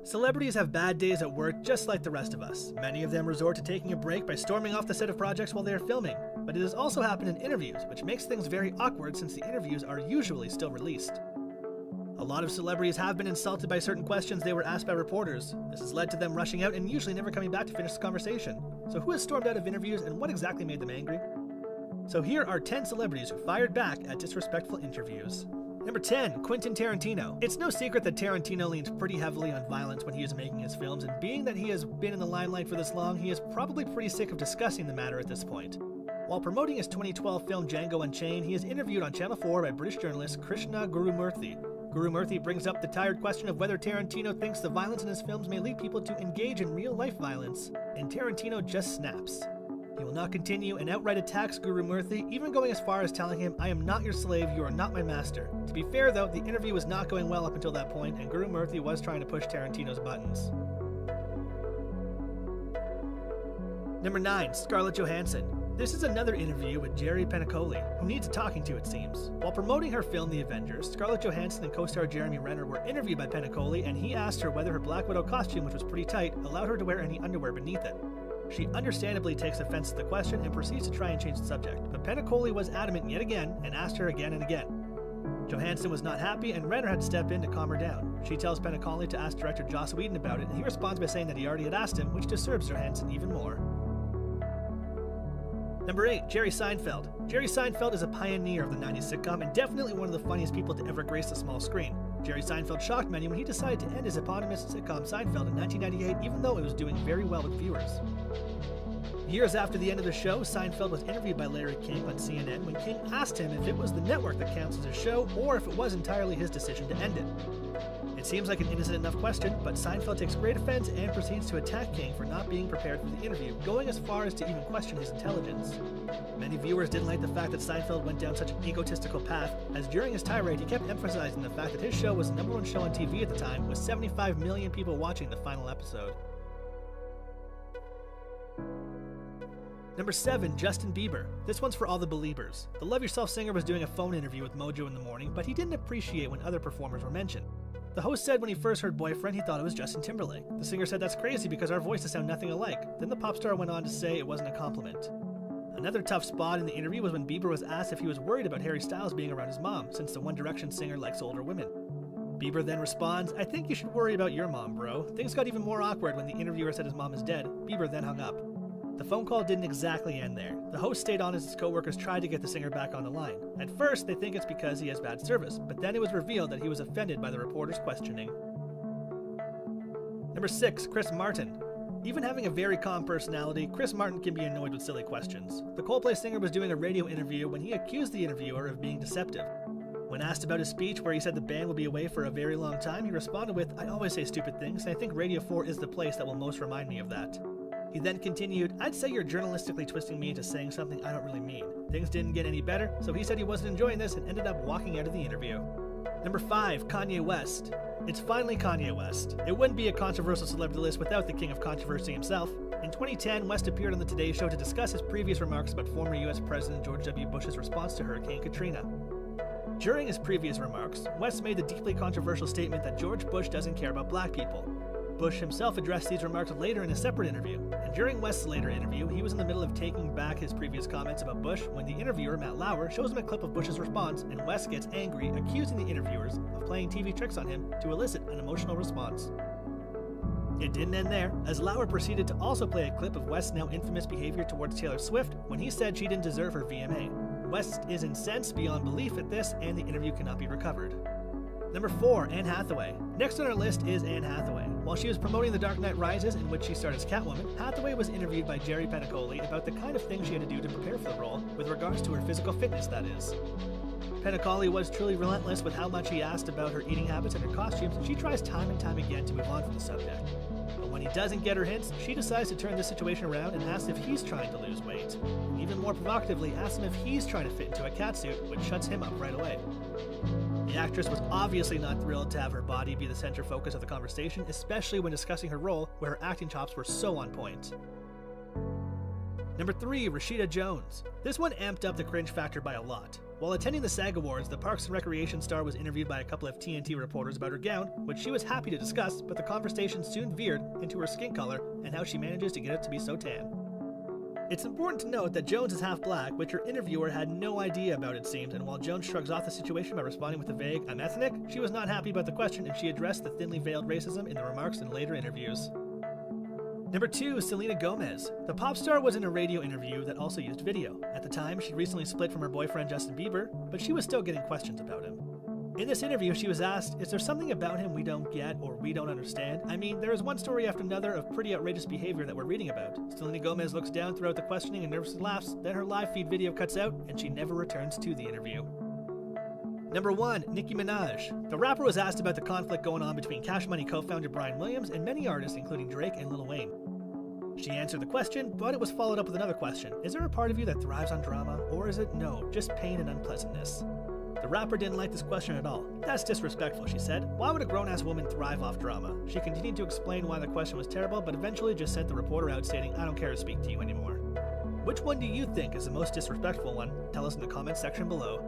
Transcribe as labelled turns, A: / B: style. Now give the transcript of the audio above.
A: Celebrities have bad days at work just like the rest of us. Many of them resort to taking a break by storming off the set of projects while they are filming. But it has also happened in interviews, which makes things very awkward since the interviews are usually still released. A lot of celebrities have been insulted by certain questions they were asked by reporters. This has led to them rushing out and usually never coming back to finish the conversation. So who has stormed out of interviews and what exactly made them angry? So here are 10 celebrities who fired back at disrespectful interviews. Number 10, Quentin Tarantino. It's no secret that Tarantino leans pretty heavily on violence when he is making his films, and being that he has been in the limelight for this long, he is probably pretty sick of discussing the matter at this point. While promoting his 2012 film Django Unchained, he is interviewed on Channel 4 by British journalist Krishna Gurumurthy. Gurumurthy brings up the tired question of whether Tarantino thinks the violence in his films may lead people to engage in real-life violence, and Tarantino just snaps. He will not continue and outright attacks Gurumurthy, even going as far as telling him, "I am not your slave, you are not my master." To be fair though, the interview was not going well up until that point, and Gurumurthy was trying to push Tarantino's buttons. Number 9, Scarlett Johansson. This is another interview with Jerry Penacoli, who needs talking to, it seems. While promoting her film The Avengers, Scarlett Johansson and co-star Jeremy Renner were interviewed by Penacoli, and he asked her whether her Black Widow costume, which was pretty tight, allowed her to wear any underwear beneath it. She understandably takes offense to the question and proceeds to try and change the subject, but Penacoli was adamant yet again and asked her again and again. Johansson was not happy, and Renner had to step in to calm her down. She tells Penacoli to ask director Joss Whedon about it, and he responds by saying that he already had asked him, which disturbs Johansson even more. Number 8, Jerry Seinfeld. Jerry Seinfeld is a pioneer of the 90s sitcom and definitely one of the funniest people to ever grace the small screen. Jerry Seinfeld shocked many when he decided to end his eponymous sitcom Seinfeld in 1998, even though it was doing very well with viewers. Years after the end of the show, Seinfeld was interviewed by Larry King on CNN when King asked him if it was the network that counts as a show or if it was entirely his decision to end it. It seems like an innocent enough question, but Seinfeld takes great offense and proceeds to attack King for not being prepared for the interview, going as far as to even question his intelligence. Many viewers didn't like the fact that Seinfeld went down such an egotistical path, as during his tirade he kept emphasizing the fact that his show was the #1 show on TV at the time, with 75 million people watching the final episode. Number 7, Justin Bieber. This one's for all the believers. The Love Yourself singer was doing a phone interview with Mojo in the morning, but he didn't appreciate when other performers were mentioned. The host said when he first heard Boyfriend, he thought it was Justin Timberlake. The singer said that's crazy because our voices sound nothing alike. Then the pop star went on to say it wasn't a compliment. Another tough spot in the interview was when Bieber was asked if he was worried about Harry Styles being around his mom, since the One Direction singer likes older women. Bieber then responds, "I think you should worry about your mom, bro." Things got even more awkward when the interviewer said his mom is dead. Bieber then hung up. The phone call didn't exactly end there. The host stayed on as his co-workers tried to get the singer back on the line. At first, they think it's because he has bad service, but then it was revealed that he was offended by the reporter's questioning. Number 6, Chris Martin. Even having a very calm personality, Chris Martin can be annoyed with silly questions. The Coldplay singer was doing a radio interview when he accused the interviewer of being deceptive. When asked about his speech where he said the band would be away for a very long time, he responded with, "I always say stupid things, and I think Radio 4 is the place that will most remind me of that." He then continued, "I'd say you're journalistically twisting me into saying something I don't really mean." Things didn't get any better, so he said he wasn't enjoying this and ended up walking out of the interview. Number 5, Kanye West. It's finally Kanye West. It wouldn't be a controversial celebrity list without the king of controversy himself. In 2010, West appeared on the Today Show to discuss his previous remarks about former US President George W. Bush's response to Hurricane Katrina. During his previous remarks, West made the deeply controversial statement that George Bush doesn't care about black people. Bush himself addressed these remarks later in a separate interview, and during West's later interview, he was in the middle of taking back his previous comments about Bush when the interviewer, Matt Lauer, shows him a clip of Bush's response, and West gets angry, accusing the interviewers of playing TV tricks on him to elicit an emotional response. It didn't end there, as Lauer proceeded to also play a clip of West's now infamous behavior towards Taylor Swift when he said she didn't deserve her VMA. West is incensed beyond belief at this, and the interview cannot be recovered. Number 4, Anne Hathaway. Next on our list is Anne Hathaway. While she was promoting The Dark Knight Rises, in which she starred as Catwoman, Hathaway was interviewed by Jerry Penacoli about the kind of things she had to do to prepare for the role, with regards to her physical fitness, that is. Penacoli was truly relentless with how much he asked about her eating habits and her costumes, and she tries time and time again to move on from the subject. But when he doesn't get her hints, she decides to turn this situation around and asks if he's trying to lose weight. And even more provocatively, asks him if he's trying to fit into a catsuit, which shuts him up right away. The actress was obviously not thrilled to have her body be the center focus of the conversation, especially when discussing her role, where her acting chops were so on point. Number 3, Rashida Jones. This one amped up the cringe factor by a lot. While attending the SAG Awards, the Parks and Recreation star was interviewed by a couple of TNT reporters about her gown, which she was happy to discuss, but the conversation soon veered into her skin color and how she manages to get it to be so tan. It's important to note that Jones is half black, which her interviewer had no idea about, it seems, and while Jones shrugs off the situation by responding with a vague, "I'm ethnic," she was not happy about the question and she addressed the thinly veiled racism in the remarks in later interviews. Number 2, Selena Gomez. The pop star was in a radio interview that also used video. At the time, she'd recently split from her boyfriend Justin Bieber, but she was still getting questions about him. In this interview, she was asked, "Is there something about him we don't get or we don't understand? I mean, there is one story after another of pretty outrageous behavior that we're reading about." Selena Gomez looks down throughout the questioning and nervously laughs, then her live feed video cuts out and she never returns to the interview. Number 1, Nicki Minaj. The rapper was asked about the conflict going on between Cash Money co-founder Brian Williams and many artists including Drake and Lil Wayne. She answered the question, but it was followed up with another question. Is there a part of you that thrives on drama, or is it no, just pain and unpleasantness? The rapper didn't like this question at all. "That's disrespectful," she said. "Why would a grown-ass woman thrive off drama?" She continued to explain why the question was terrible, but eventually just sent the reporter out stating, "I don't care to speak to you anymore." Which one do you think is the most disrespectful one? Tell us in the comments section below.